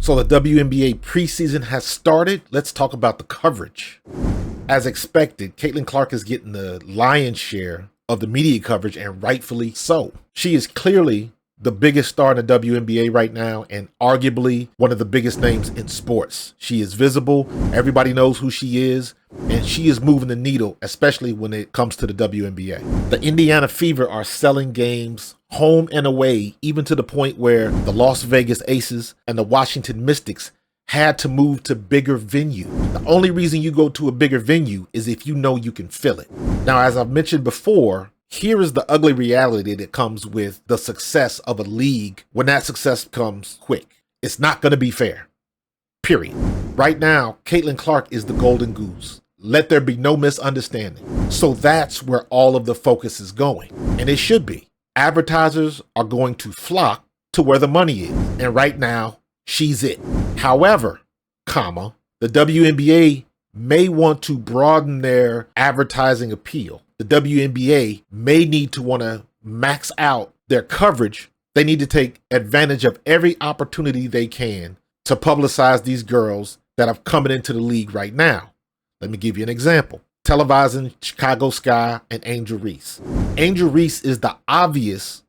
So the WNBA preseason has started. Let's talk about the coverage. As expected, Caitlin Clark is getting the lion's share of the media coverage, and rightfully so. She is clearly the biggest star in the WNBA right now, and arguably one of the biggest names in sports. She is visible. Everybody knows who she is, and she is moving the needle, especially when it comes to the WNBA. The Indiana Fever are selling games home and away, even to the point where the Las Vegas Aces and the Washington Mystics had to move to bigger venue. The only reason you go to a bigger venue is if you know you can fill it. Now, as I've mentioned before, here is the ugly reality that comes with the success of a league when that success comes quick. It's not going to be fair. Period. Right now, Caitlin Clark is the golden goose. Let there be no misunderstanding. So that's where all of the focus is going. And it should be. Advertisers are going to flock to where the money is. And right now, she's it. However, the WNBA may want to broaden their advertising appeal. The WNBA may need to want to max out their coverage. They need to take advantage of every opportunity they can to publicize these girls that are coming into the league right now. Let me give you an example. Televising Chicago Sky and Angel Reese. Angel Reese is the obvious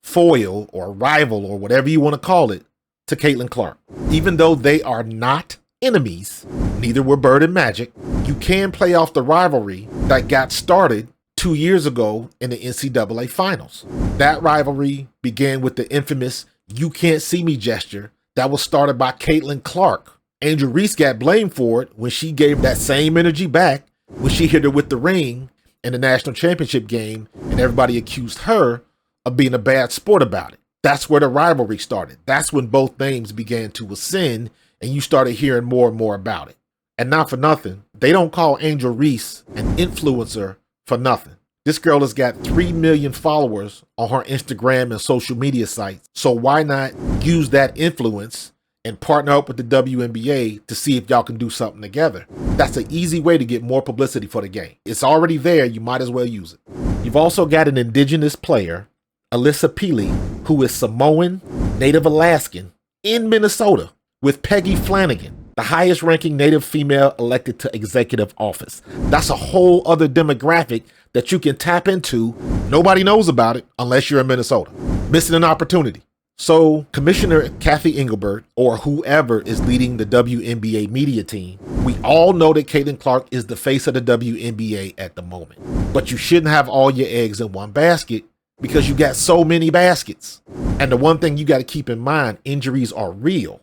foil or rival or whatever you want to call it to Caitlin Clark. Even though they are not enemies, neither were Bird and Magic, you can play off the rivalry that got started 2 years ago in the NCAA finals. That rivalry began with the infamous "you can't see me" gesture that was started by Caitlin Clark. Angel Reese got blamed for it when she gave that same energy back when she hit her with the ring in the national championship game, and everybody accused her of being a bad sport about it. That's where the rivalry started. That's when both names began to ascend, and you started hearing more and more about it. And not for nothing, they don't call Angel Reese an influencer for nothing. This girl has got 3 million followers on her Instagram and social media sites. So why not use that influence and partner up with the WNBA to see if y'all can do something together? That's an easy way to get more publicity for the game. It's already there. You might as well use it. You've also got an indigenous player, Alyssa Peely, who is Samoan, Native Alaskan, in Minnesota, with Peggy Flanagan, the highest ranking Native female elected to executive office. That's a whole other demographic that you can tap into. Nobody knows about it unless you're in Minnesota. Missing an opportunity. So Commissioner Kathy Engelbert, or whoever is leading the WNBA media team, we all know that Caitlin Clark is the face of the WNBA at the moment. But you shouldn't have all your eggs in one basket because you got so many baskets. And the one thing you got to keep in mind, injuries are real.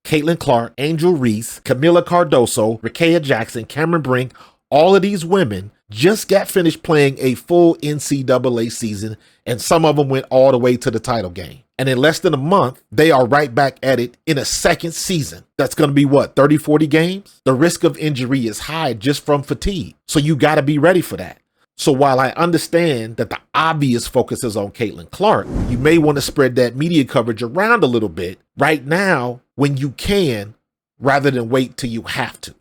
Caitlin Clark, Angel Reese, Camila Cardoso, Rickea Jackson, Cameron Brink, all of these women just got finished playing a full NCAA season, and some of them went all the way to the title game. And in less than a month, they are right back at it in a second season. That's going to be what, 30, 40 games? The risk of injury is high just from fatigue. So you got to be ready for that. So while I understand that the obvious focus is on Caitlin Clark, you may want to spread that media coverage around a little bit right now when you can, rather than wait till you have to.